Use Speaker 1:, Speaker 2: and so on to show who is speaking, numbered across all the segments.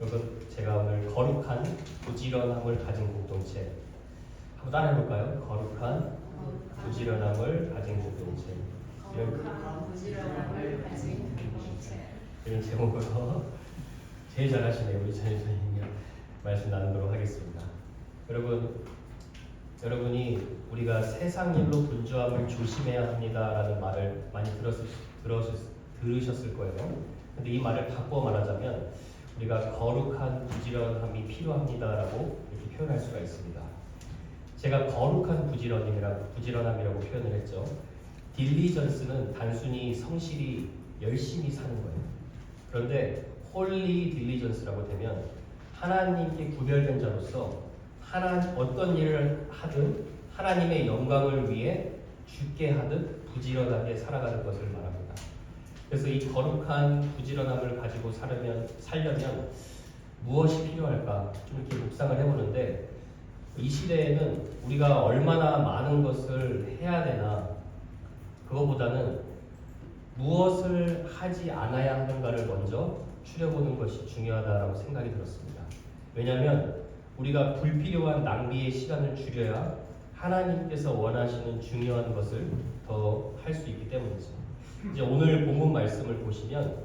Speaker 1: 여러분, 제가 오늘 거룩한 부지런함을 가진 공동체 한번 따라해볼까요? 거룩한 부지런함을 가진 공동체. 이런 제목으로 제일 잘하시네요. 우리 전임 선생님이랑 말씀 나누도록 하겠습니다. 여러분이 우리가 세상 일로 분주함을 조심해야 합니다라는 말을 많이 들으셨을 거예요. 근데 이 말을 바꿔 말하자면 우리가 거룩한 부지런함이 필요합니다라고 이렇게 표현할 수가 있습니다. 제가 거룩한 부지런함이라고 표현을 했죠. 딜리전스는 단순히 성실히 열심히 사는 거예요. 그런데 홀리 딜리전스라고 되면 하나님께 구별된 자로서 어떤 일을 하든 하나님의 영광을 위해 죽게 하듯 부지런하게 살아가는 것을 말합니다. 그래서 이 거룩한 부지런함을 가지고 살려면 무엇이 필요할까 좀 이렇게 묵상을 해보는데, 이 시대에는 우리가 얼마나 많은 것을 해야 되나, 그거보다는 무엇을 하지 않아야 하는가를 먼저 추려보는 것이 중요하다고 생각이 들었습니다. 왜냐하면 우리가 불필요한 낭비의 시간을 줄여야 하나님께서 원하시는 중요한 것을 더 할 수 있기 때문이죠. 이제 오늘 본문 말씀을 보시면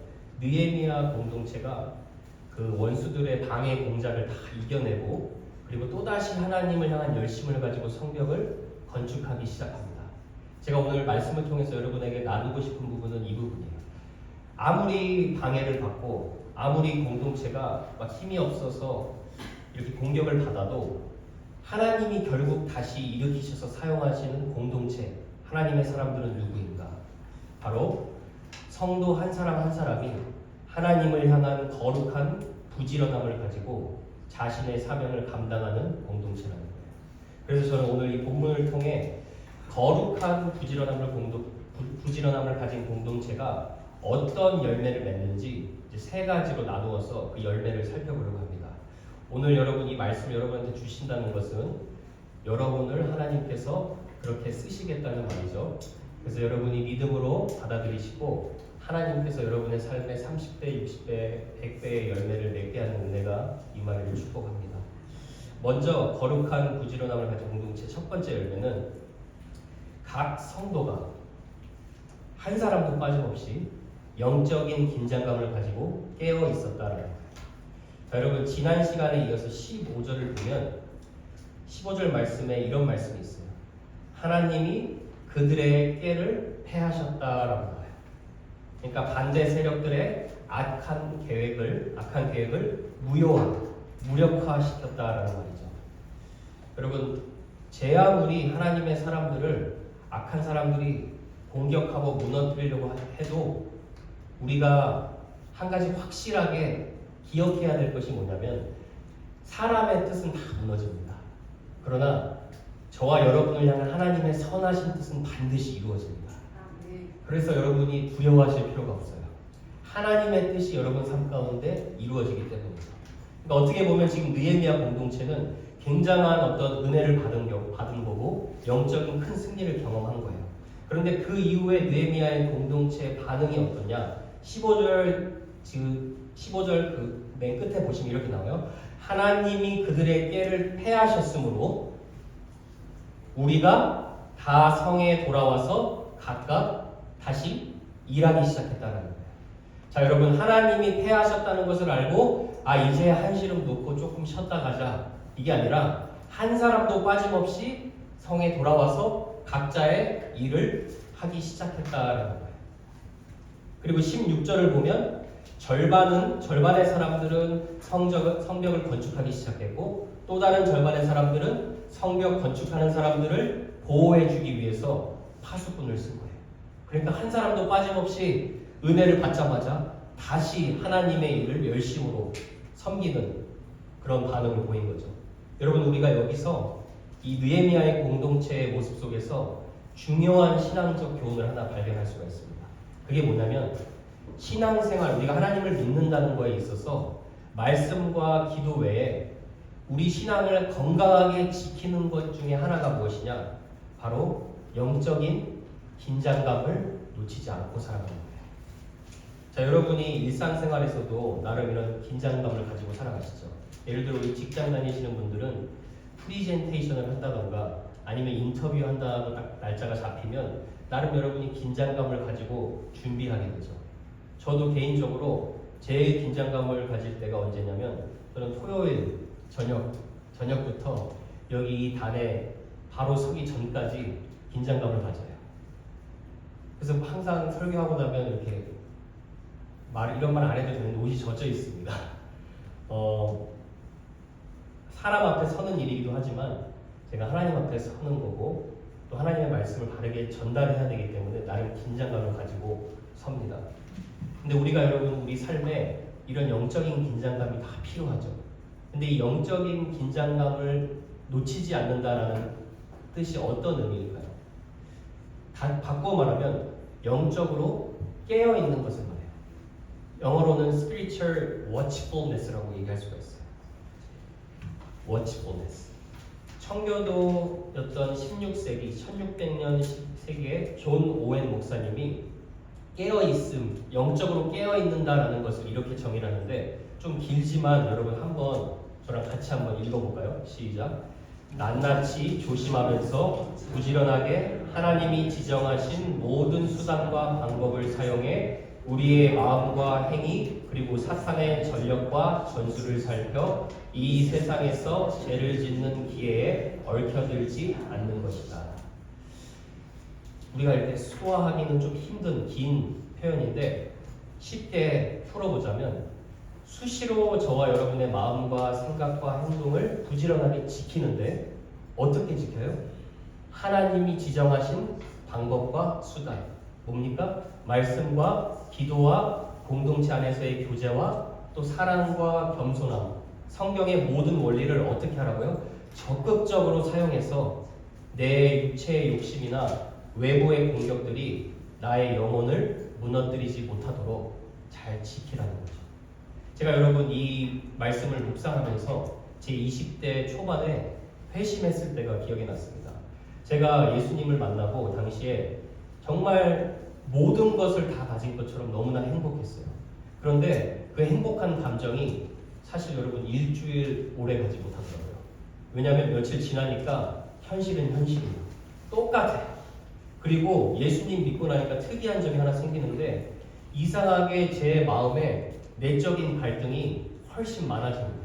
Speaker 1: 느헤미야 공동체가 그 원수들의 방해 공작을 다 이겨내고, 그리고 또다시 하나님을 향한 열심을 가지고 성벽을 건축하기 시작합니다. 제가 오늘 말씀을 통해서 여러분에게 나누고 싶은 부분은 이 부분이에요. 아무리 방해를 받고 아무리 공동체가 막 힘이 없어서 이렇게 공격을 받아도 하나님이 결국 다시 일으키셔서 사용하시는 공동체, 하나님의 사람들은 누구인가? 바로 성도 한 사람 한 사람이 하나님을 향한 거룩한 부지런함을 가지고 자신의 사명을 감당하는 공동체라는 거예요. 그래서 저는 오늘 이 본문을 통해 거룩한 부지런함을 가진 공동체가 어떤 열매를 맺는지 이제 세 가지로 나누어서 그 열매를 살펴보려고 합니다. 오늘 여러분이 말씀을 여러분한테 주신다는 것은 여러분을 하나님께서 그렇게 쓰시겠다는 말이죠. 그래서 여러분이 믿음으로 받아들이시고 하나님께서 여러분의 삶에 30배, 60배, 100배의 열매를 맺게 하는 은혜가 임하기를 축복합니다. 먼저 거룩한 부지런함을 가진 공동체 첫 번째 열매는 각 성도가 한 사람도 빠짐없이 영적인 긴장감을 가지고 깨어 있었다라는 거예요. 자, 여러분, 지난 시간에 이어서 15절을 보면 15절 말씀에 이런 말씀이 있어요. 하나님이 그들의 깨를 패하셨다라는 거예요. 그러니까 반대 세력들의 악한 계획을 무력화시켰다라는 말이죠. 여러분, 제 아무리 하나님의 사람들을 악한 사람들이 공격하고 무너뜨리려고 해도 우리가 한 가지 확실하게 기억해야 될 것이 뭐냐면 사람의 뜻은 다 무너집니다. 그러나 저와 여러분을 향한 하나님의 선하신 뜻은 반드시 이루어집니다. 그래서 여러분이 두려워하실 필요가 없어요. 하나님의 뜻이 여러분 삶 가운데 이루어지기 때문이죠. 그러니까 어떻게 보면 지금 느헤미야 공동체는 굉장한 어떤 은혜를 받은 거고 영적인 큰 승리를 경험한 거예요. 그런데 그 이후에 느헤미야의 공동체의 반응이 어떠냐? 15절 그 맨 끝에 보시면 이렇게 나와요. 하나님이 그들의 깨를 패하셨으므로 우리가 다 성에 돌아와서 각각 다시 일하기 시작했다는 거예요. 자, 여러분, 하나님이 패하셨다는 것을 알고 이제 한시름 놓고 조금 쉬었다 가자, 이게 아니라 한 사람도 빠짐없이 성에 돌아와서 각자의 일을 하기 시작했다는 거예요. 그리고 16절을 보면 절반의 사람들은 성벽을 건축하기 시작했고, 또 다른 절반의 사람들은 성벽 건축하는 사람들을 보호해주기 위해서 파수꾼을 쓴 거예요. 그러니까 한 사람도 빠짐없이 은혜를 받자마자 다시 하나님의 일을 열심으로 섬기는 그런 반응을 보인 거죠. 여러분, 우리가 여기서 이 느헤미야의 공동체의 모습 속에서 중요한 신앙적 교훈을 하나 발견할 수가 있습니다. 그게 뭐냐면 신앙생활, 우리가 하나님을 믿는다는 거에 있어서 말씀과 기도 외에 우리 신앙을 건강하게 지키는 것 중에 하나가 무엇이냐? 바로 영적인 긴장감을 놓치지 않고 살아가는 거예요. 자, 여러분이 일상생활에서도 나름 이런 긴장감을 가지고 살아가시죠. 예를 들어 우리 직장 다니시는 분들은 프리젠테이션을 한다던가 아니면 인터뷰 한다고 딱 날짜가 잡히면 나름 여러분이 긴장감을 가지고 준비하게 되죠. 저도 개인적으로 제일 긴장감을 가질 때가 언제냐면 저는 토요일 저녁부터 여기 이 단에 바로 서기 전까지 긴장감을 가져요. 그래서 항상 설교하고 나면 이렇게 이런 말 안 해도 되는데 옷이 젖어 있습니다. 사람 앞에 서는 일이기도 하지만 제가 하나님 앞에 서는 거고 또 하나님의 말씀을 바르게 전달해야 되기 때문에 나름 긴장감을 가지고 섭니다. 근데 우리가 여러분 우리 삶에 이런 영적인 긴장감이 다 필요하죠. 근데 이 영적인 긴장감을 놓치지 않는다라는 뜻이 어떤 의미일까요? 바꾸어 말하면 영적으로 깨어있는 것을 말해요. 영어로는 spiritual watchfulness라고 얘기할 수가 있어요. watchfulness. 청교도였던 16세기, 1600년 세기의 존 오웬 목사님이 깨어있음, 영적으로 깨어있는다라는 것을 이렇게 정의를 하는데 좀 길지만 여러분 한번 저랑 같이 한번 읽어볼까요? 시작. 낱낱이 조심하면서 부지런하게 하나님이 지정하신 모든 수단과 방법을 사용해 우리의 마음과 행위 그리고 사상의 전력과 전술을 살펴 이 세상에서 죄를 짓는 기회에 얽혀들지 않는 것이다. 우리가 이렇게 소화하기는 좀 힘든 긴 표현인데 쉽게 풀어보자면 수시로 저와 여러분의 마음과 생각과 행동을 부지런하게 지키는데 어떻게 지켜요? 하나님이 지정하신 방법과 수단 뭡니까? 말씀과 기도와 공동체 안에서의 교제와 또 사랑과 겸손함 성경의 모든 원리를 어떻게 하라고요? 적극적으로 사용해서 내 육체의 욕심이나 외부의 공격들이 나의 영혼을 무너뜨리지 못하도록 잘 지키라는 거죠. 제가 여러분 이 말씀을 묵상하면서 제 20대 초반에 회심했을 때가 기억이 났습니다. 제가 예수님을 만나고 당시에 정말 모든 것을 다 가진 것처럼 너무나 행복했어요. 그런데 그 행복한 감정이 사실 여러분 일주일 오래 가지 못하더라고요. 왜냐하면 며칠 지나니까 현실은 현실이에요. 똑같아요. 그리고 예수님 믿고 나니까 특이한 점이 하나 생기는데 이상하게 제 마음에 내적인 갈등이 훨씬 많아지는 거예요.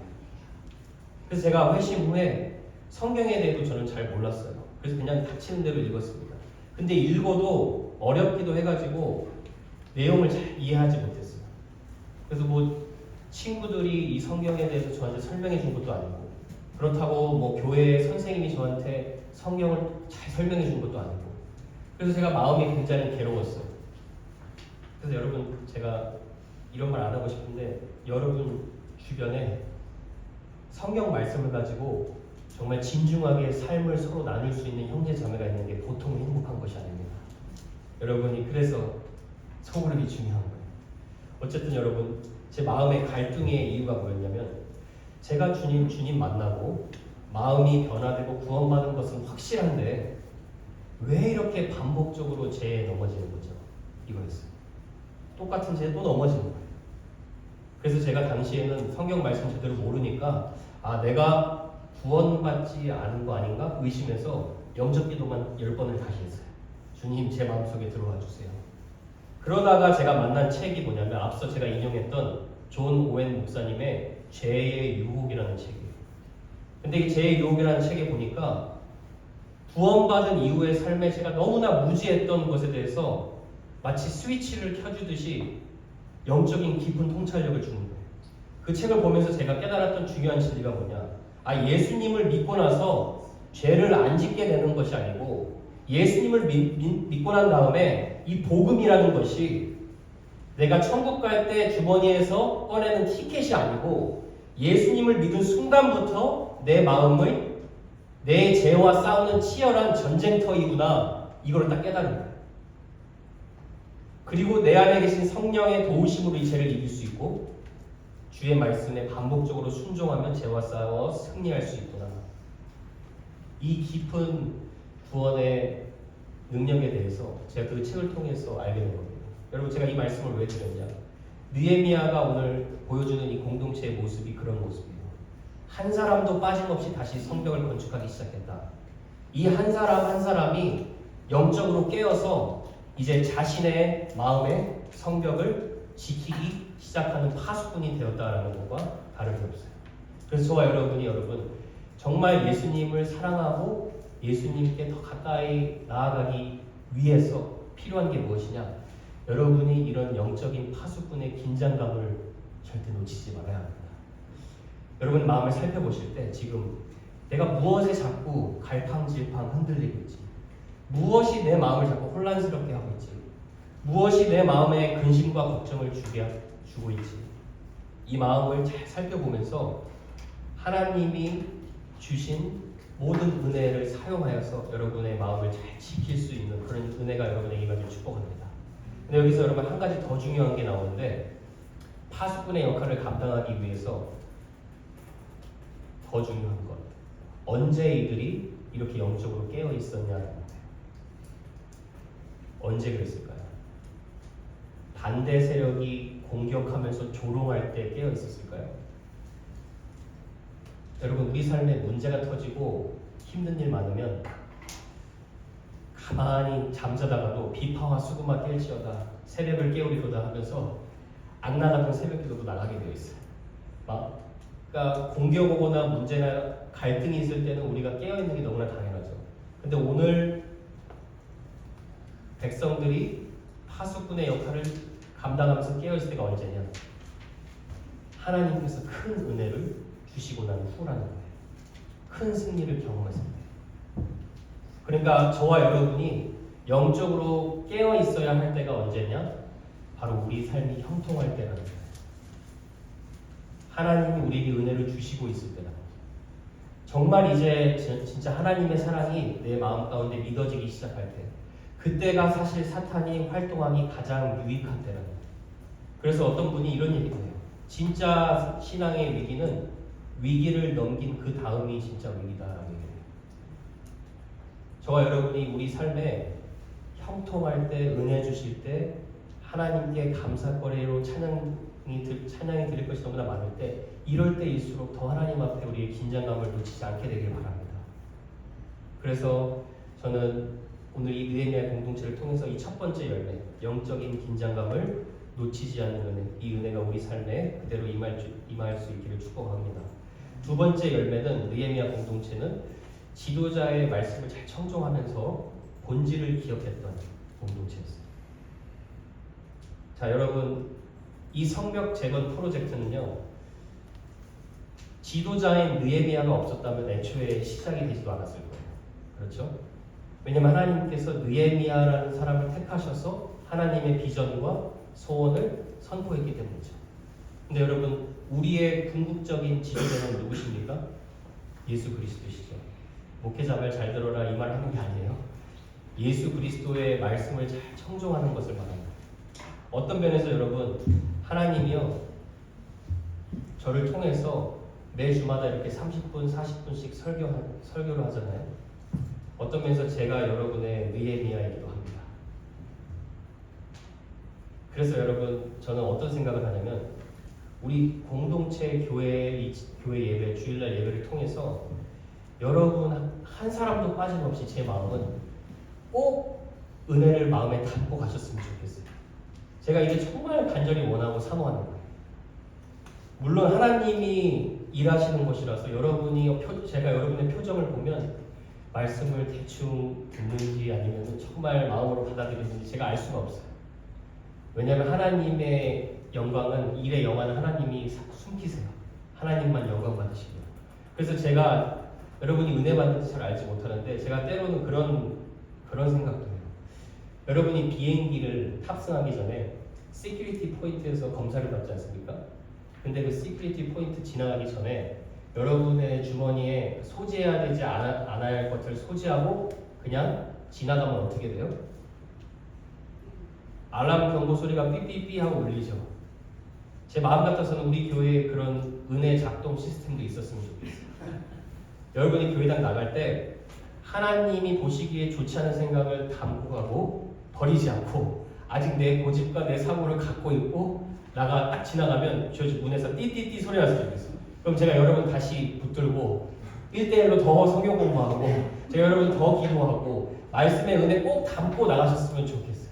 Speaker 1: 그래서 제가 회심 후에 성경에 대해도 저는 잘 몰랐어요. 그래서 그냥 닥치는 대로 읽었습니다. 근데 읽어도 어렵기도 해가지고 내용을 잘 이해하지 못했어요. 그래서 뭐 친구들이 이 성경에 대해서 저한테 설명해 준 것도 아니고 그렇다고 뭐 교회 선생님이 저한테 성경을 잘 설명해 준 것도 아니고 그래서 제가 마음이 굉장히 괴로웠어요. 그래서 여러분 제가 이런 말 안 하고 싶은데 여러분 주변에 성경 말씀을 가지고 정말 진중하게 삶을 서로 나눌 수 있는 형제 자매가 있는 게 보통 행복한 것이 아닙니다. 여러분이 그래서 소그룹이 중요한 거예요. 어쨌든 여러분 제 마음의 갈등의 이유가 뭐였냐면 제가 주님 만나고 마음이 변화되고 구원받은 것은 확실한데 왜 이렇게 반복적으로 죄에 넘어지는 거죠? 이거였어요. 똑같은 죄에 또 넘어지는 거예요. 그래서 제가 당시에는 성경 말씀 제대로 모르니까 내가 구원받지 않은 거 아닌가 의심해서 영접 기도만 10번을 다시 했어요. 주님 제 마음속에 들어와 주세요. 그러다가 제가 만난 책이 뭐냐면 앞서 제가 인용했던 존 오웬 목사님의 죄의 유혹이라는 책이에요. 근데 이 죄의 유혹이라는 책에 보니까 구원받은 이후의 삶에 제가 너무나 무지했던 것에 대해서 마치 스위치를 켜주듯이 영적인 깊은 통찰력을 주는 거예요. 그 책을 보면서 제가 깨달았던 중요한 진리가 뭐냐? 예수님을 믿고 나서 죄를 안 짓게 되는 것이 아니고 예수님을 믿고 난 다음에 이 복음이라는 것이 내가 천국 갈 때 주머니에서 꺼내는 티켓이 아니고 예수님을 믿은 순간부터 내 마음을 내 죄와 싸우는 치열한 전쟁터이구나 이걸 딱 깨달은 거예요. 그리고 내 안에 계신 성령의 도우심으로 이 죄를 이길 수 있고 주의 말씀에 반복적으로 순종하면 죄와 싸워 승리할 수 있구나. 이 깊은 구원의 능력에 대해서 제가 그 책을 통해서 알게 된 겁니다. 여러분 제가 이 말씀을 왜 드렸냐? 느헤미야가 오늘 보여주는 이 공동체의 모습이 그런 모습이에요. 한 사람도 빠짐없이 다시 성벽을 건축하기 시작했다. 이 한 사람 한 사람이 영적으로 깨어서 이제 자신의 마음의 성벽을 지키기 시작하는 파수꾼이 되었다라는 것과 다름이 없어요. 그래서 저와 여러분 정말 예수님을 사랑하고 예수님께 더 가까이 나아가기 위해서 필요한 게 무엇이냐? 여러분이 이런 영적인 파수꾼의 긴장감을 절대 놓치지 말아야 합니다. 여러분 마음을 살펴보실 때 지금 내가 무엇에 자꾸 갈팡질팡 흔들리고 있지? 무엇이 내 마음을 자꾸 혼란스럽게 하고 있지? 무엇이 내 마음에 근심과 걱정을 주고 있지? 이 마음을 잘 살펴보면서 하나님이 주신 모든 은혜를 사용하여서 여러분의 마음을 잘 지킬 수 있는 그런 은혜가 여러분에게 임하길 축복합니다. 근데 여기서 여러분 한 가지 더 중요한 게 나오는데 파수꾼의 역할을 감당하기 위해서 더 중요한 것, 언제 이들이 이렇게 영적으로 깨어 있었냐는 거예요. 언제 그랬을까요? 반대 세력이 공격하면서 조롱할 때 깨어 있었을까요? 여러분 우리 삶에 문제가 터지고 힘든 일 많으면 가만히 잠자다가도 비파와 수구마 깰지어다 새벽을 깨우리로다 하면서 악나 같은 새벽 기도도 나가게 되어 있어요. 그러니까 공격 오거나 문제나 갈등이 있을 때는 우리가 깨어있는 게 너무나 당연하죠. 근데 오늘 백성들이 파수꾼의 역할을 감당하면서 깨어있을 때가 언제냐? 하나님께서 큰 은혜를 주시고 난 후라는 거예요. 큰 승리를 경험했을 때. 그러니까 저와 여러분이 영적으로 깨어 있어야 할 때가 언제냐? 바로 우리 삶이 형통할 때라는 거예요. 하나님이 우리에게 은혜를 주시고 있을 때라. 정말 이제 진짜 하나님의 사랑이 내 마음 가운데 믿어지기 시작할 때, 그때가 사실 사탄이 활동하기 가장 유익한 때라는 거예요. 그래서 어떤 분이 이런 얘기를 해요. 진짜 신앙의 위기는 위기를 넘긴 그 다음이 진짜 위기다라고 얘기해요. 저와 여러분이 우리 삶에 형통할 때, 은혜 주실 때, 하나님께 감사거리로 찬양이 드릴 것이 너무나 많을 때, 이럴 때일수록 더 하나님 앞에 우리의 긴장감을 놓치지 않게 되길 바랍니다. 그래서 저는 오늘 이 느헤미야 공동체를 통해서 이 첫 번째 열매, 영적인 긴장감을 놓치지 않는 은혜, 이 은혜가 우리 삶에 그대로 임할 수 있기를 축복합니다. 두 번째 열매는 느헤미야 공동체는 지도자의 말씀을 잘 청종하면서 본질을 기억했던 공동체였어요. 자, 여러분, 이 성벽 재건 프로젝트는요, 지도자인 느헤미야가 없었다면 애초에 시작이 되지도 않았을 거예요. 그렇죠? 왜냐하면 하나님께서 느헤미야라는 사람을 택하셔서 하나님의 비전과 소원을 선포했기 때문이죠. 근데 여러분, 우리의 궁극적인 지도자는 누구십니까? 예수 그리스도시죠. 목회자 말 잘 들어라 이 말 하는 게 아니에요. 예수 그리스도의 말씀을 잘 청종하는 것을 말합니다. 어떤 면에서 여러분, 하나님이요, 저를 통해서 매 주마다 이렇게 30분, 40분씩 설교를 하잖아요. 어떤 면에서 제가 여러분의 느헤미야이기도 합니다. 그래서 여러분, 저는 어떤 생각을 하냐면, 우리 공동체 교회 예배, 주일날 예배를 통해서 여러분 한 사람도 빠짐없이 제 마음은 꼭 은혜를 마음에 담고 가셨으면 좋겠어요. 제가 이게 정말 간절히 원하고 사모하는 거예요. 물론 하나님이 일하시는 것이라서 제가 여러분의 표정을 보면 말씀을 대충 듣는지 아니면 정말 마음으로 받아들이는지 제가 알 수가 없어요. 왜냐하면 하나님의 영광은, 일의 영화는 하나님이 숨기세요. 하나님만 영광 받으시고요. 그래서 제가 여러분이 은혜 받는지 잘 알지 못하는데, 제가 때로는 그런 생각도 해요. 여러분이 비행기를 탑승하기 전에 시큐리티 포인트에서 검사를 받지 않습니까? 근데 그 시큐리티 포인트 지나가기 전에 여러분의 주머니에 소지해야 되지 않아야 할 것을 소지하고 그냥 지나가면 어떻게 돼요? 알람 경고 소리가 삐삐삐 하고 울리죠. 제 마음 같아서는 우리 교회에 그런 은혜 작동 시스템도 있었으면 좋겠어요. 여러분이 교회당 나갈 때 하나님이 보시기에 좋지 않은 생각을 담고 가고 버리지 않고, 아직 내 고집과 내 사고를 갖고 있고 나가 딱 지나가면 저 문에서 띠띠띠 소리 났으면 좋겠어. 그럼 제가 여러분 다시 붙들고 1대1로 더 성경 공부하고 제가 여러분 더 기도하고 말씀의 은혜 꼭 담고 나가셨으면 좋겠어요.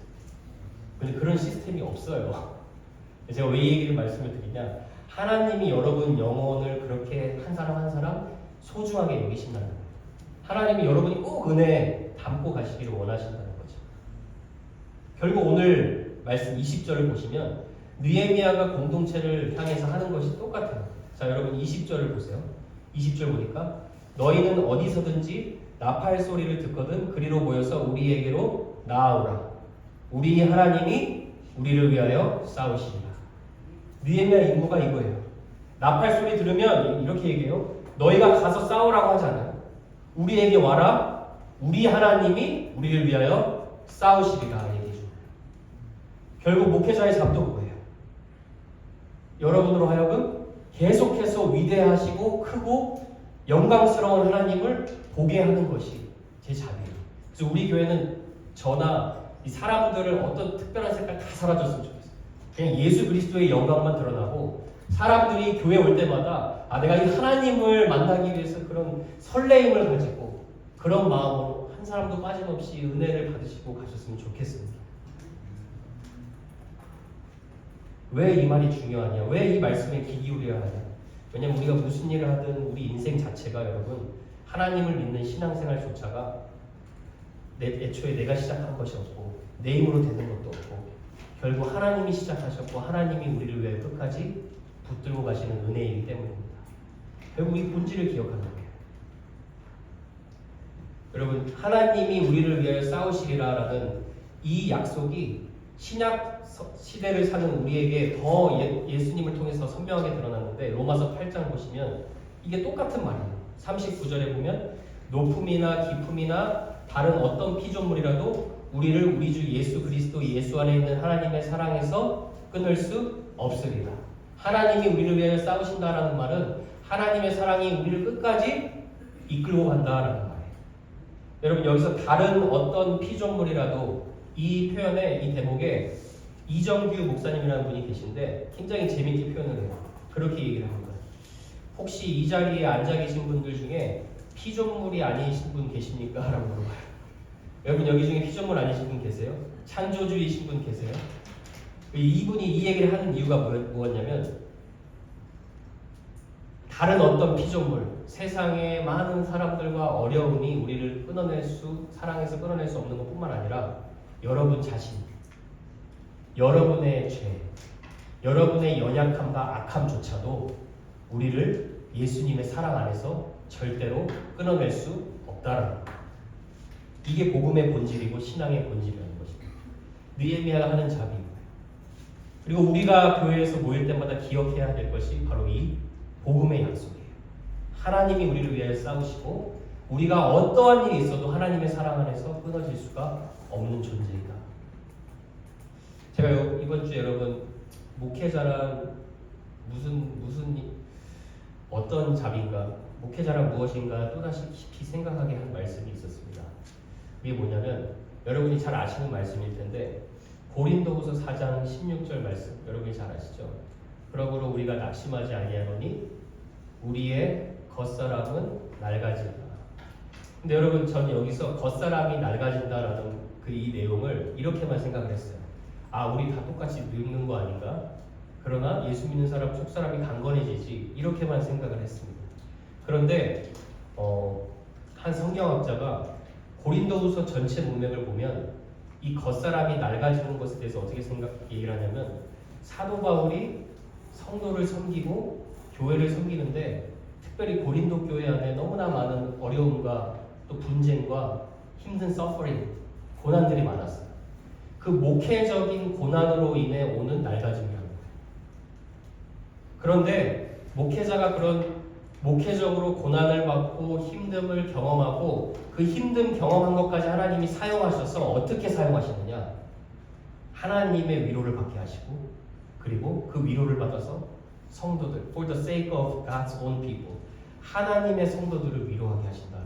Speaker 1: 근데 그런 시스템이 없어요. 제가 왜 이 얘기를 말씀을 드리냐, 하나님이 여러분 영혼을 그렇게 한 사람 한 사람 소중하게 여기신다는 거예요. 하나님이 여러분이 꼭 은혜 담고 가시기를 원하신다는 거죠. 결국 오늘 말씀 20절을 보시면 느헤미야가 공동체를 향해서 하는 것이 똑같아요. 자, 여러분 20절을 보세요. 20절 보니까 너희는 어디서든지 나팔 소리를 듣거든 그리로 모여서 우리에게로 나아오라. 우리 하나님이 우리를 위하여 싸우시리라. 느헤미야 임무가 이거예요. 나팔 소리 들으면 이렇게 얘기해요. 너희가 가서 싸우라고 하잖아요. 우리에게 와라. 우리 하나님이 우리를 위하여 싸우시리라 얘기해 줍니다. 결국 목회자의 잡도 그거예요. 여러분으로 하여금 계속해서 위대하시고 크고 영광스러운 하나님을 보게 하는 것이 제 잡이에요. 그래서 우리 교회는 저나 이 사람들을 어떤 특별한 색깔 다 사라졌으면 좋겠어요. 그냥 예수 그리스도의 영광만 드러나고 사람들이 교회 올 때마다 내가 이 하나님을 만나기 위해서 그런 설레임을 가지고 그런 마음으로 한 사람도 빠짐없이 은혜를 받으시고 가셨으면 좋겠습니다. 왜 이 말이 중요하냐? 왜 이 말씀에 귀 기울여야 하냐? 왜냐면 우리가 무슨 일을 하든 우리 인생 자체가 여러분 하나님을 믿는 신앙생활조차가 애초에 내가 시작한 것이 없고 내 힘으로 되는 것도 없고 결국 하나님이 시작하셨고 하나님이 우리를 위해 끝까지 붙들고 가시는 은혜이기 때문입니다. 결국 이 본질을 기억하는 거예요. 여러분 하나님이 우리를 위하여 싸우시리라라는 이 약속이 신약 시대를 사는 우리에게 더 예수님을 통해서 선명하게 드러났는데 로마서 8장 보시면 이게 똑같은 말이에요. 39절에 보면 높음이나 깊음이나 다른 어떤 피조물이라도 우리를 우리 주 예수 그리스도 예수 안에 있는 하나님의 사랑에서 끊을 수 없으리라. 하나님이 우리를 위하여 싸우신다라는 말은 하나님의 사랑이 우리를 끝까지 이끌고 간다라는 말이에요. 여러분 여기서 다른 어떤 피조물이라도 이 표현에 이 대목에 이정규 목사님이라는 분이 계신데 굉장히 재밌게 표현을 해요. 그렇게 얘기를 합니다. 혹시 이 자리에 앉아 계신 분들 중에 피조물이 아니신 분 계십니까? 라고 물어봐요. 여러분 여기 중에 피조물 아니신 분 계세요? 창조주이신 분 계세요? 이분이 이 얘기를 하는 이유가 뭐였냐면 다른 어떤 피조물, 세상의 많은 사람들과 어려움이 우리를 사랑해서 끊어낼 수 없는 것뿐만 아니라 여러분 자신, 여러분의 죄, 여러분의 연약함과 악함조차도 우리를 예수님의 사랑 안에서 절대로 끊어낼 수 없다라는 거예요. 이게 복음의 본질이고 신앙의 본질이라는 것입니다. 느헤미야가 하는 잡이인 거예요. 그리고 우리가 교회에서 모일 때마다 기억해야 될 것이 바로 이 복음의 약속이에요. 하나님이 우리를 위하여 싸우시고 우리가 어떠한 일이 있어도 하나님의 사랑 안에서 끊어질 수가 없는 존재이다. 제가 이번 주에 여러분 목회자란 어떤 잡인가, 목회자란 무엇인가 또다시 깊이 생각하게 한 말씀이 있었습니다. 이게 뭐냐면 여러분이 잘 아시는 말씀일 텐데 고린도후서 4장 16절 말씀 여러분이 잘 아시죠? 그러므로 우리가 낙심하지 아니하노니 우리의 겉사람은 낡아진다. 근데 여러분 전 여기서 겉사람이 낡아진다라는 이 내용을 이렇게만 생각을 했어요. 우리 다 똑같이 늙는 거 아닌가? 그러나 예수 믿는 사람 속사람이 강건해지지 이렇게만 생각을 했습니다. 그런데 한 성경학자가 고린도후서 전체 문맥을 보면 이 겉사람이 낡아지는 것에 대해서 어떻게 얘기를 하냐면 사도 바울이 성도를 섬기고 교회를 섬기는데 특별히 고린도 교회 안에 너무나 많은 어려움과 또 분쟁과 힘든 서퍼링, 고난들이 많았어요. 그 목회적인 고난으로 인해 오는 낡아짐이라는 거예요. 그런데 목회자가 그런 목회적으로 고난을 받고 힘듦을 경험하고 그 힘듦 경험한 것까지 하나님이 사용하셔서 어떻게 사용하시느냐? 하나님의 위로를 받게 하시고 그리고 그 위로를 받아서 성도들 for the sake of God's own people 하나님의 성도들을 위로하게 하신다.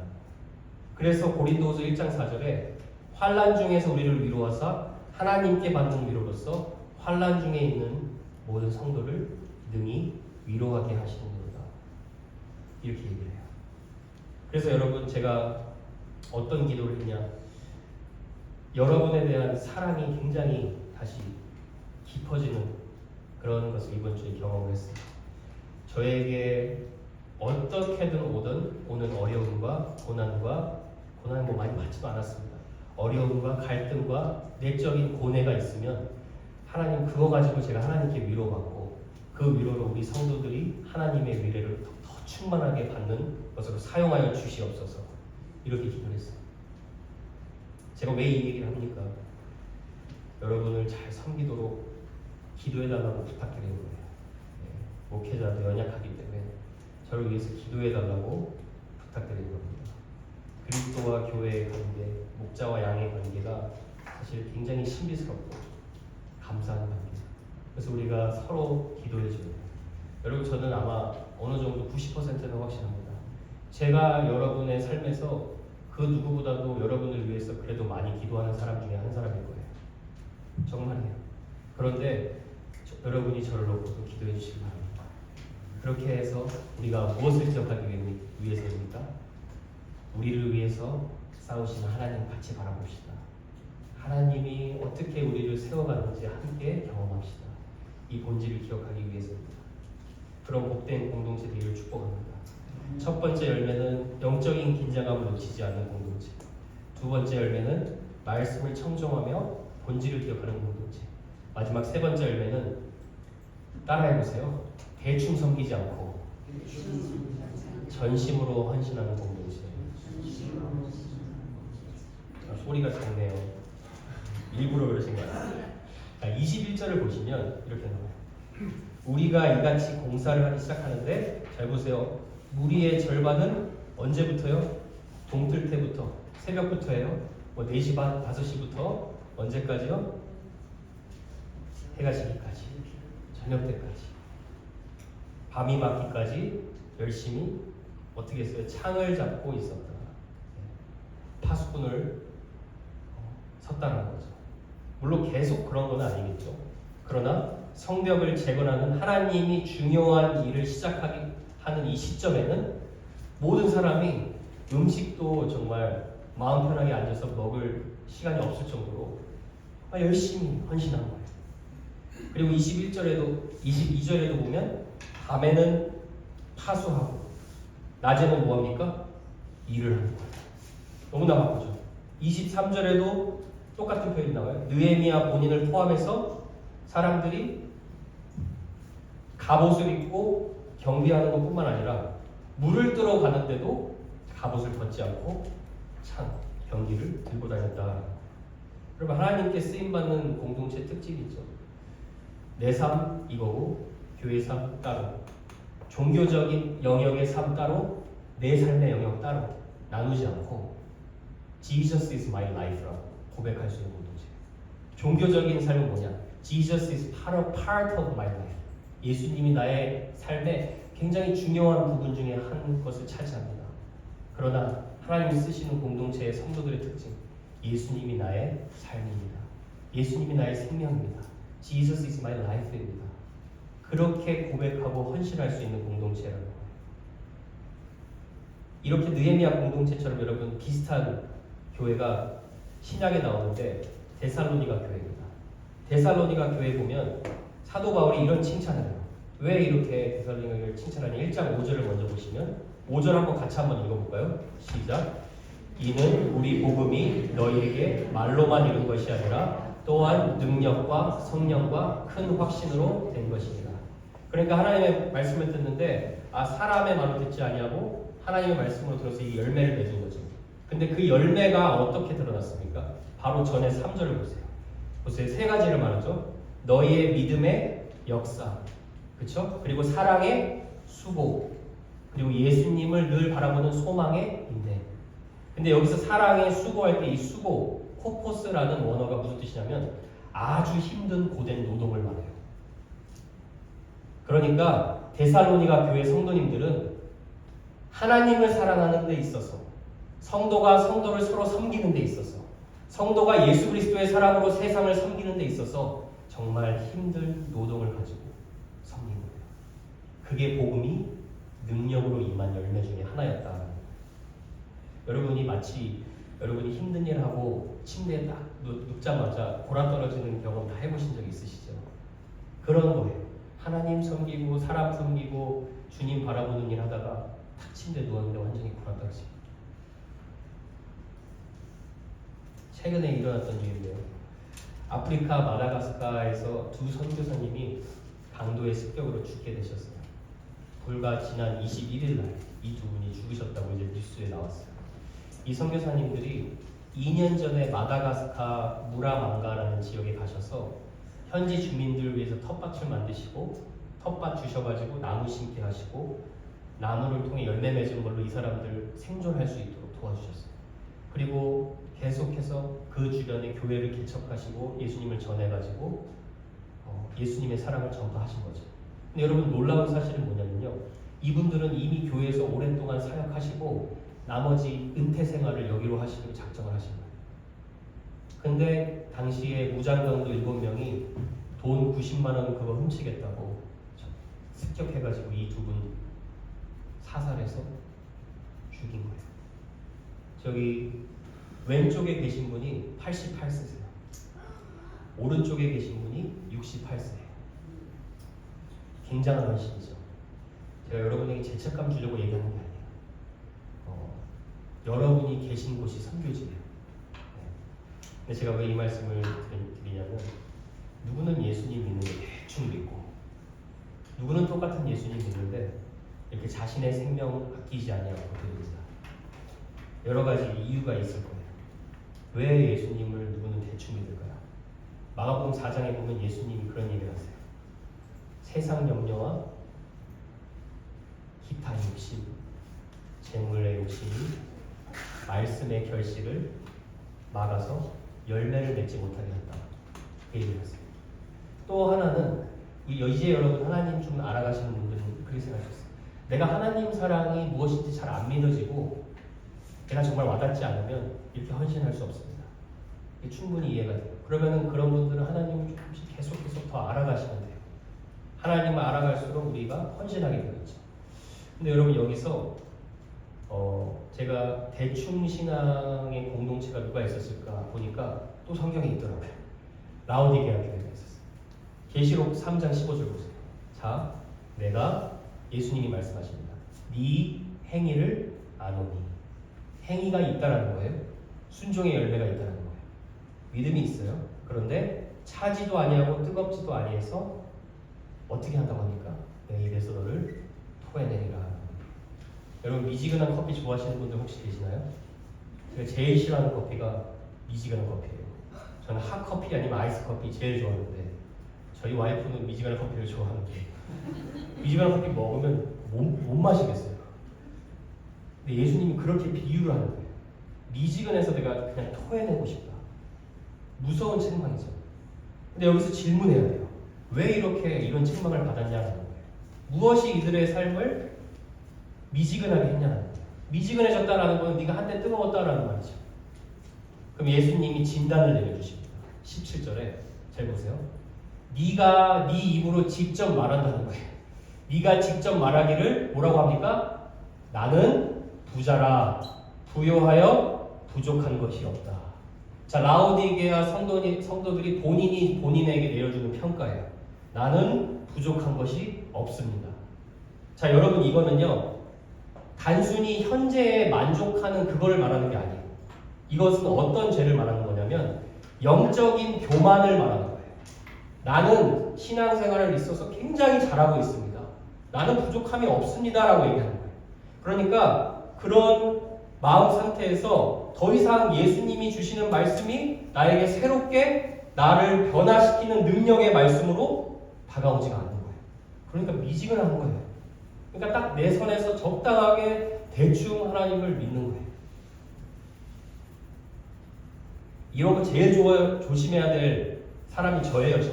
Speaker 1: 그래서 고린도후서 1장 4절에 환난 중에서 우리를 위로하사 하나님께 받는 위로로서 환난 중에 있는 모든 성도를 능히 위로하게 하시는도다. 이렇게 얘기를 해요. 그래서 여러분, 제가 어떤 기도를 했냐, 여러분에 대한 사랑이 굉장히 다시 깊어지는 그런 것을 이번 주에 경험을 했습니다. 저에게 어떻게든 오는 어려움과 고난은 뭐 많이 받지도 않았습니다. 어려움과 갈등과 내적인 고뇌가 있으면 하나님 그거 가지고 제가 하나님께 위로받고 그 위로로 우리 성도들이 하나님의 위로를 더 충만하게 받는 것으로 사용하여 주시옵소서. 이렇게 기도를 했어요. 제가 왜 이 얘기를 합니까? 여러분을 잘 섬기도록 기도해달라고 부탁드리는 거예요. 목회자도 연약하기 때문에 저를 위해서 기도해달라고 부탁드리는 겁니다. 그리스도와 교회의 관계, 목자와 양의 관계가 사실 굉장히 신비스럽고 감사한 관계예요. 그래서 우리가 서로 기도해줘야 돼요. 여러분, 저는 아마 어느 정도 90%는 확신합니다. 제가 여러분의 삶에서 그 누구보다도 여러분을 위해서 그래도 많이 기도하는 사람 중에 한 사람일 거예요. 정말이에요. 그런데 여러분이 저를 놓고도 기도해 주시기 바랍니다. 그렇게 해서 우리가 무엇을 기억하기 위해서입니까? 우리를 위해서 싸우시는 하나님 같이 바라봅시다. 하나님이 어떻게 우리를 세워가는지 함께 경험합시다. 이 본질을 기억하기 위해서입니다. 그런 복된 공동체 되기를 축복합니다. 첫 번째 열매는 영적인 긴장감을 놓치지 않는 공동체. 두 번째 열매는 말씀을 청정하며 본질을 기억하는 공동체. 마지막 세 번째 열매는 따라해보세요. 대충 섬기지 않고 전심으로 헌신하는 공동체. 소리가 작네요. 일부러 그러신 거예요. 21절을 보시면 이렇게 나와요. 우리가 이같이 공사를 하기 시작하는데, 잘 보세요. 무리의 절반은 언제부터요? 동틀 때부터, 새벽부터예요. 뭐 4시 반, 5시부터 언제까지요? 해가 지기까지, 저녁 때까지, 밤이 맞기까지 열심히 어떻게 했어요? 창을 잡고 있었다. 파수꾼을 섰다는 거죠. 물론 계속 그런 건 아니겠죠. 그러나 성벽을 재건하는 하나님이 중요한 일을 시작하기 하는 이 시점에는 모든 사람이 음식도 정말 마음 편하게 앉아서 먹을 시간이 없을 정도로 열심히 헌신한 거예요. 그리고 22절에도 보면 밤에는 파수하고 낮에는 뭐합니까? 일을 하는 거예요. 너무나 바쁘죠. 23절에도 똑같은 표현이 나와요. 느헤미야 본인을 포함해서 사람들이 갑옷을 입고 경비하는 것뿐만 아니라 물을 뜨러 가는데도 갑옷을 벗지 않고 창, 경기를 들고 다녔다. 여러분, 하나님께 쓰임받는 공동체 특징이 있죠. 내 삶 이거고 교회 삶 따로, 종교적인 영역의 삶 따로, 내 삶의 영역 따로 나누지 않고 Jesus is my life라고 고백할 수 있는 공동체. 종교적인 삶은 뭐냐? Jesus is part of my life. 예수님이 나의 삶의 굉장히 중요한 부분 중에 한 것을 차지합니다. 그러나 하나님이 쓰시는 공동체의 성도들의 특징, 예수님이 나의 삶입니다. 예수님이 나의 생명입니다. Jesus is my life입니다. 그렇게 고백하고 헌신할 수 있는 공동체라는 거예요. 이렇게 느헤미야 공동체처럼 여러분 비슷한 교회가 신약에 나오는데 데살로니가 교회입니다. 데살로니가 교회 보면 사도 바울이 이런 칭찬을 해요. 왜 이렇게 데살로니가를 칭찬하냐? 1장 5절을 먼저 보시면 5절 한번 같이 한번 읽어볼까요? 시작. 이는 우리 복음이 너희에게 말로만 이룬 것이 아니라 또한 능력과 성령과 큰 확신으로 된 것입니다. 그러니까 하나님의 말씀을 듣는데 사람의 말로 듣지 아니하고 하나님의 말씀으로 들어서 이 열매를 맺은 거죠. 근데 그 열매가 어떻게 드러났습니까? 바로 전에 3절을 보세요. 보세요. 세 가지를 말하죠. 너희의 믿음의 역사, 그렇죠? 그리고 사랑의 수고, 그리고 예수님을 늘 바라보는 소망의 인내. 근데 여기서 사랑의 수고할 때 이 수고, 코포스라는 원어가 무슨 뜻이냐면 아주 힘든 고된 노동을 말해요. 그러니까 데살로니가 교회 성도님들은 하나님을 사랑하는 데 있어서, 성도가 성도를 서로 섬기는 데 있어서, 성도가 예수 그리스도의 사랑으로 세상을 섬기는 데 있어서 정말 힘든 노동을 가지고 그게 복음이 능력으로 임한 열매 중에 하나였다. 여러분이 마치 여러분이 힘든 일 하고 침대에 딱 눕자마자 골아떨어지는 경험 다 해보신 적 있으시죠? 그런 거예요. 하나님 섬기고 사람 섬기고 주님 바라보는 일 하다가 탁 침대에 누웠는데 완전히 골아떨어지고. 최근에 일어났던 일인데요. 아프리카 마다가스카르에서 두 선교사님이 강도의 습격으로 죽게 되셨어요. 불과 지난 21일 날 이 두 분이 죽으셨다고 이제 뉴스에 나왔어요. 이 선교사님들이 2년 전에 마다가스카 무라망가라는 지역에 가셔서 현지 주민들을 위해서 텃밭을 만드시고 텃밭 주셔가지고 나무 심게 하시고 나무를 통해 열매 맺은 걸로 이 사람들 생존할 수 있도록 도와주셨어요. 그리고 계속해서 그 주변에 교회를 개척하시고 예수님을 전해가지고 예수님의 사랑을 전파하신 거죠. 근데 여러분 놀라운 사실은 뭐냐면요. 이분들은 이미 교회에서 오랫동안 사역하시고 나머지 은퇴 생활을 여기로 하시기로 작정을 하신 거예요. 근데 당시에 무장강도 7명이 돈 90만 원 그거 훔치겠다고 습격해가지고 이 두 분 사살해서 죽인 거예요. 저기 왼쪽에 계신 분이 88세세요. 오른쪽에 계신 분이 68세예요. 굉장한 헌신이죠. 제가 여러분에게 죄책감 주려고 얘기하는 게 아니에요. 여러분이 계신 곳이 선교지예요. 근데 제가 왜 이 말씀을 드리냐면 누구는 예수님 믿는 게 대충 믿고 누구는 똑같은 예수님 믿는데 이렇게 자신의 생명 아끼지 않냐고 드립니다. 여러 가지 이유가 있을 거예요. 왜 예수님을 누구는 대충 믿을까요? 마가복음 4장에 보면 예수님이 그런 얘기를 하세요. 세상 염려와 기타 욕심, 재물의 욕심이 말씀의 결실을 막아서 열매를 맺지 못하게 한다. 그 얘기를 했어요. 또 하나는 이제 여러분 하나님 좀 알아가시는 분들은 그렇게 생각하셨어요. 내가 하나님 사랑이 무엇인지 잘 안 믿어지고 내가 정말 와닿지 않으면 이렇게 헌신할 수 없습니다. 이게 충분히 이해가 돼요. 그러면은 그런 분들은 하나님을 조금씩 계속 더 알아가시면 돼요. 하나님을 알아갈수록 우리가 헌신하게 되겠죠. 근데 여러분 여기서 제가 대충 신앙의 공동체가 누가 있었을까 보니까 또 성경에 있더라고요. 라오디게아 교회가 있었어요. 계시록 3장 15절 보세요. 자, 내가 예수님이 말씀하십니다. 네 행위를 아노니. 행위가 있다라는 거예요. 순종의 열매가 있다는 거예요. 믿음이 있어요. 그런데 차지도 아니하고 뜨겁지도 아니해서 어떻게 한다고 합니까? 내 입에서 너를 토해내리라. 여러분 미지근한 커피 좋아하시는 분들 혹시 계시나요? 제가 제일 싫어하는 커피가 미지근한 커피예요. 저는 핫커피 아니면 아이스커피 제일 좋아하는데 저희 와이프는 미지근한 커피를 좋아하는데 미지근한 커피 먹으면 못 마시겠어요. 근데 예수님이 그렇게 비유를 하는 거예요. 미지근해서 내가 그냥 토해내고 싶다. 무서운 책망이죠. 근데 여기서 질문해야 돼요. 왜 이렇게 이런 책망을 받았냐는 거예요. 무엇이 이들의 삶을 미지근하게 했냐는 거예요. 미지근해졌다라는 건 네가 한때 뜨거웠다라는 말이죠. 그럼 예수님이 진단을 내려주십니다. 17절에 잘 보세요. 네가 네 입으로 직접 말한다는 거예요. 네가 직접 말하기를 뭐라고 합니까? 나는 부자라 부요하여 부족한 것이 없다. 자, 라오디게아 성도들이 본인에게 내려주는 평가예요. 나는 부족한 것이 없습니다. 자, 여러분 이거는요. 단순히 현재에 만족하는 그거를 말하는 게 아니에요. 이것은 어떤 죄를 말하는 거냐면 영적인 교만을 말하는 거예요. 나는 신앙생활에 있어서 굉장히 잘하고 있습니다. 나는 부족함이 없습니다 라고 얘기하는 거예요. 그러니까 그런 마음 상태에서 더 이상 예수님이 주시는 말씀이 나에게 새롭게 나를 변화시키는 능력의 말씀으로 다가오지가 않는 거예요. 그러니까 미지근한 거예요. 그러니까 딱 내 선에서 적당하게 대충 하나님을 믿는 거예요. 이런 거 제일 조심해야 될 사람이 저예요. 저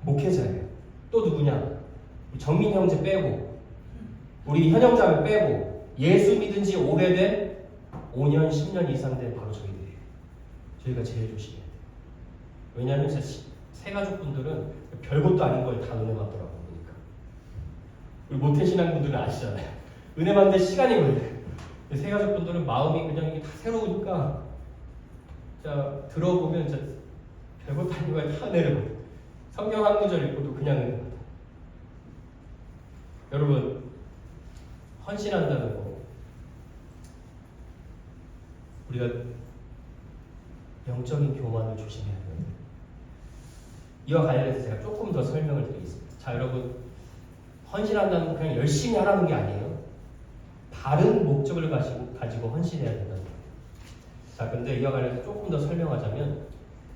Speaker 1: 목회자예요. 또 누구냐? 정민 형제 빼고 우리 현영자를 빼고 예수 믿은 지 오래된 5년, 10년 이상 된 바로 저희들이에요. 저희가 제일 조심해야 돼요. 왜냐하면 새 가족분들은 별것도 아닌 걸 다 눈에 맞더라고요. 보니까. 우리 모태신앙 분들은 아시잖아요. 은혜 받는데 시간이 걸려요. 새 가족분들은 마음이 그냥 이게 다 새로우니까 자 들어보면 진짜 별것 아닌 거에 다 내려요. 성경 한 구절 읽고도 그냥 은혜 받아요. 여러분 헌신한다는 거 우리가 영적인 교만을 조심해야 돼요. 이와 관련해서 제가 조금 더 설명을 드리겠습니다. 자 여러분 헌신한다는 건 그냥 열심히 하라는 게 아니에요. 바른 목적을 가지고 헌신해야 된다는 거예요. 자 근데 이와 관련해서 조금 더 설명하자면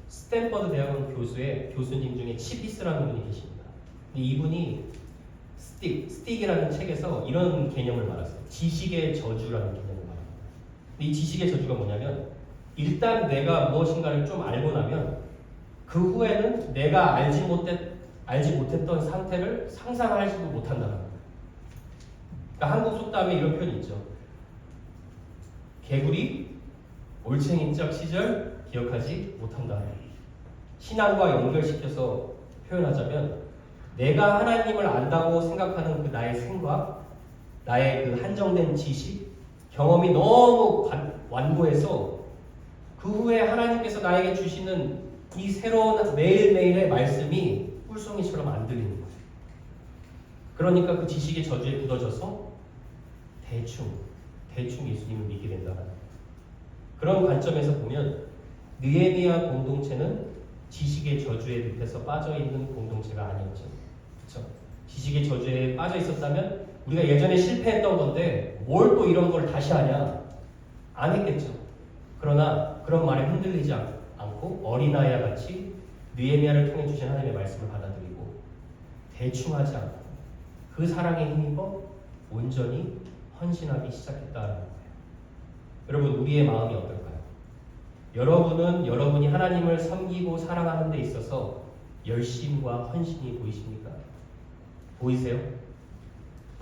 Speaker 1: 스탠퍼드 대학원 교수님 중에 치비스라는 분이 계십니다. 근데 이분이 스틱이라는 책에서 이런 개념을 말했어요. 지식의 저주라는 개념을 말합니다. 이 지식의 저주가 뭐냐면 일단 내가 무엇인가를 좀 알고 나면 그 후에는 내가 알지 못했던 상태를 상상하지도 못한다는 거예요. 그러니까 한국 속담에 이런 표현이 있죠. 개구리 올챙이적 시절 기억하지 못한다. 신앙과 연결시켜서 표현하자면 내가 하나님을 안다고 생각하는 그 나의 생각, 나의 그 한정된 지식, 경험이 너무 완고해서 그 후에 하나님께서 나에게 주시는 이 새로운 매일매일의 말씀이 꿀송이처럼 안 들리는 거예요. 그러니까 그 지식의 저주에 굳어져서 대충 예수님을 믿게 된다는 거예요. 그런 관점에서 보면 느헤미야 공동체는 지식의 저주에 늪에서 빠져있는 공동체가 아니었죠. 그렇죠? 지식의 저주에 빠져 있었다면 우리가 예전에 실패했던 건데 뭘 또 이런 걸 다시 하냐? 안 했겠죠. 그러나 그런 말에 흔들리지 않고 어린아이와 같이 느헤미야를 통해 주신 하나님의 말씀을 받아들이고 대충 하지 않고 그 사랑에 힘입어 온전히 헌신하기 시작했다는 거예요. 여러분 우리의 마음이 어떨까요? 여러분은 여러분이 하나님을 섬기고 사랑하는 데 있어서 열심과 헌신이 보이십니까? 보이세요?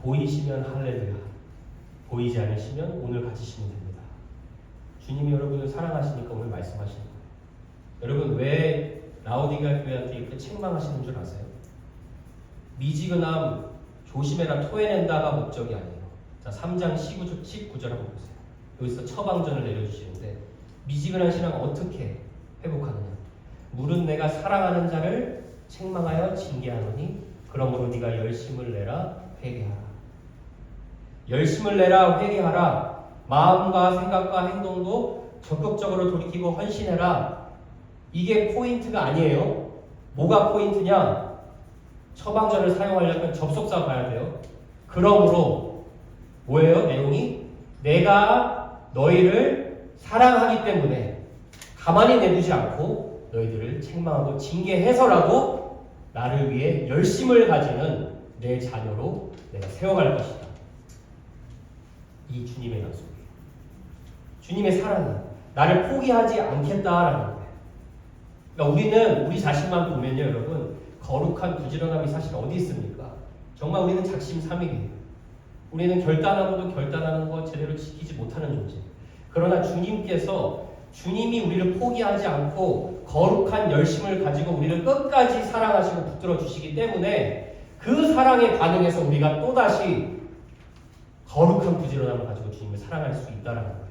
Speaker 1: 보이시면 할렐루야. 보이지 않으시면 오늘 가지시면 됩니다. 주님이 여러분을 사랑하시니까 오늘 말씀하시는 거예요. 여러분 왜 라오디게아 교회한테 이렇게 책망하시는 줄 아세요? 미지근함 조심해라 토해낸다가 목적이 아니에요. 자 3장 19절 한번 보세요. 여기서 처방전을 내려주시는데 미지근한 신앙 어떻게 회복하느냐? 물은 내가 사랑하는 자를 책망하여 징계하노니 그러므로 네가 열심을 내라 회개하라. 열심을 내라 회개하라. 마음과 생각과 행동도 적극적으로 돌이키고 헌신해라. 이게 포인트가 아니에요. 뭐가 포인트냐? 처방전을 사용하려면 접속사 봐야 돼요. 그러므로 뭐예요? 내용이 내가 너희를 사랑하기 때문에 가만히 내두지 않고 너희들을 책망하고 징계해서라도 나를 위해 열심을 가지는 내 자녀로 내가 세워갈 것이다. 이 주님의 약속이에요. 주님의 사랑이 나를 포기하지 않겠다라는 거예요. 그러니까 우리는 우리 자신만 보면요, 여러분 거룩한 부지런함이 사실 어디 있습니까? 정말 우리는 작심삼일이에요. 우리는 결단하는 거 제대로 지키지 못하는 존재. 그러나 주님이 우리를 포기하지 않고 거룩한 열심을 가지고 우리를 끝까지 사랑하시고 붙들어 주시기 때문에 그 사랑에 반응해서 우리가 또다시 거룩한 부지런함을 가지고 주님을 사랑할 수 있다는 거예요.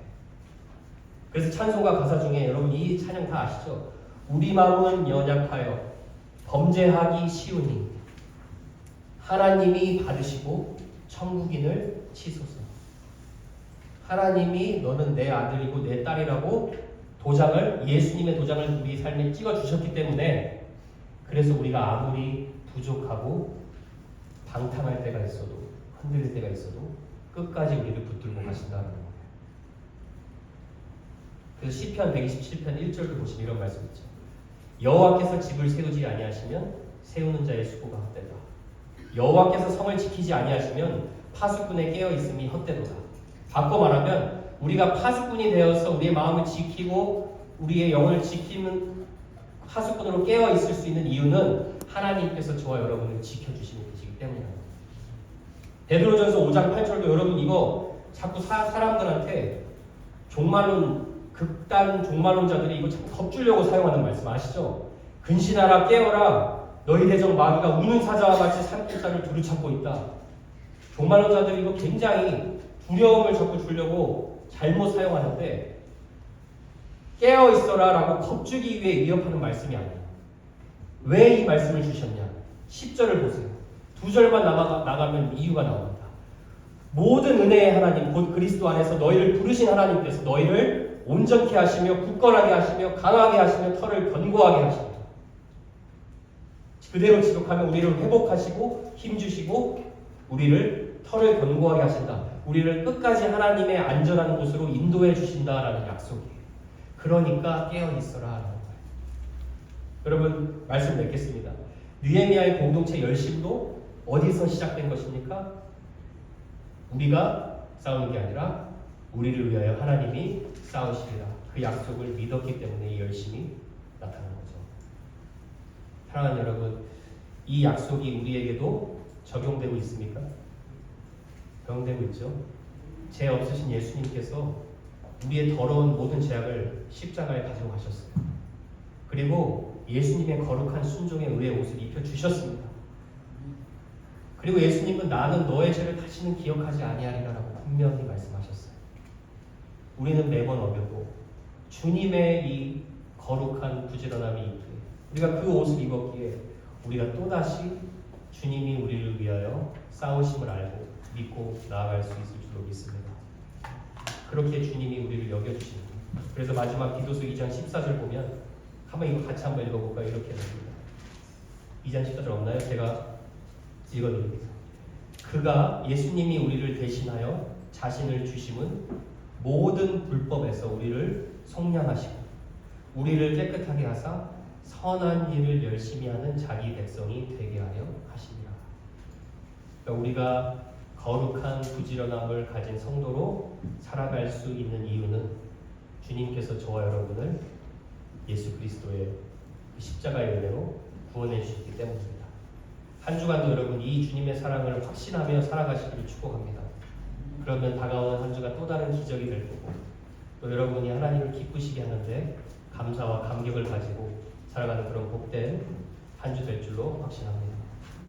Speaker 1: 그래서 찬송가 가사 중에 여러분 이 찬양 다 아시죠? 우리 마음은 연약하여 범죄하기 쉬우니 하나님이 받으시고 천국인을 치소서. 하나님이 너는 내 아들이고 내 딸이라고 예수님의 도장을 우리 삶에 찍어주셨기 때문에 그래서 우리가 아무리 부족하고 방탕할 때가 있어도 흔들릴 때가 있어도 끝까지 우리를 붙들고 가신다는 거예요. 그래서 시편 127편 1절도 보시면 이런 말씀 있죠. 여호와께서 집을 세우지 아니하시면 세우는 자의 수고가 헛되다. 여호와께서 성을 지키지 아니하시면 파수꾼에 깨어 있음이 헛되도다. 바꿔 말하면 우리가 파수꾼이 되어서 우리의 마음을 지키고 우리의 영을 지키는 파수꾼으로 깨어 있을 수 있는 이유는 하나님께서 저와 여러분을 지켜주시는 것이기 때문입니다. 베드로전서 5장 8절도 여러분 이거 자꾸 사람들한테 극단 종말론자들이 이거 자꾸 겁주려고 사용하는 말씀 아시죠? 근신하라 깨어라 너희 대적 마귀가 우는 사자와 같이 산길자를 두루찾고 있다. 종말론자들이 이거 굉장히 두려움을 자꾸 주려고 잘못 사용하는데 깨어 있어라 라고 겁주기 위해 위협하는 말씀이 아니에요. 왜 이 말씀을 주셨냐? 10절을 보세요. 2절만 나가면 이유가 나옵니다. 모든 은혜의 하나님 곧 그리스도 안에서 너희를 부르신 하나님께서 너희를 온전케 하시며 굳건하게 하시며 강하게 하시며 털을 견고하게 하시며 그대로 지속하면 우리를 회복하시고 힘주시고 우리를 털을 견고하게 하신다. 우리를 끝까지 하나님의 안전한 곳으로 인도해 주신다라는 약속이에요. 그러니까 깨어 있어라 하는 거예요. 여러분 말씀 맺겠습니다. 느헤미야의 공동체 열심도 어디서 시작된 것입니까? 우리가 싸우는 게 아니라 우리를 위하여 하나님이 싸우시리라. 그 약속을 믿었기 때문에 이 열심이 나타난 거죠. 사랑하는 여러분, 이 약속이 우리에게도 적용되고 있습니까? 적용되고 있죠. 죄 없으신 예수님께서 우리의 더러운 모든 죄악을 십자가에 가지고 가셨어요. 그리고 예수님의 거룩한 순종의 의의 옷을 입혀주셨습니다. 그리고 예수님은 나는 너의 죄를 다시는 기억하지 아니하리라라고 분명히 말씀하셨어요. 우리는 매번 어겨도 주님의 이 거룩한 부지런함이 있기에 우리가 그 옷을 입었기에 우리가 또다시 주님이 우리를 위하여 싸우심을 알고 믿고 나아갈 수 있을 줄로 믿습니다. 그렇게 주님이 우리를 여겨주십니다. 그래서 마지막 기도서 2장 14절 보면 한번 이거 같이 한번 읽어볼까요? 이렇게 됩니다. 2장 14절 없나요? 제가 읽어드립니다. 그가 예수님이 우리를 대신하여 자신을 주심은 모든 불법에서 우리를 속량하시고 우리를 깨끗하게 하사 선한 일을 열심히 하는 자기 백성이 되게 하려 하십니다. 그러니까 우리가 거룩한 부지런함을 가진 성도로 살아갈 수 있는 이유는 주님께서 저와 여러분을 예수 그리스도의 십자가의 은혜로 구원해 주셨기 때문입니다. 한 주간도 여러분 이 주님의 사랑을 확신하며 살아가시기를 축복합니다. 그러면 다가오는 한 주가 또 다른 기적이 될 거고 또 여러분이 하나님을 기쁘시게 하는데 감사와 감격을 가지고 살아가는 그런 복된 한 주 될 줄로 확신합니다.